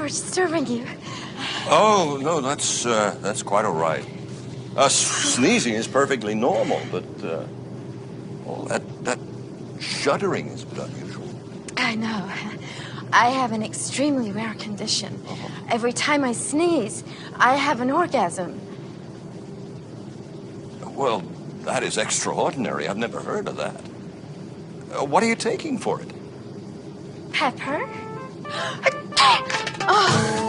for disturbing you. Oh, no, that's quite all right. Sneezing is perfectly normal, but, well, that shuddering is a bit unusual. I know. I have an extremely rare condition. Every time I sneeze, I have an orgasm. Well, that is extraordinary. I've never heard of that. What are you taking for it? Pepper? Oh.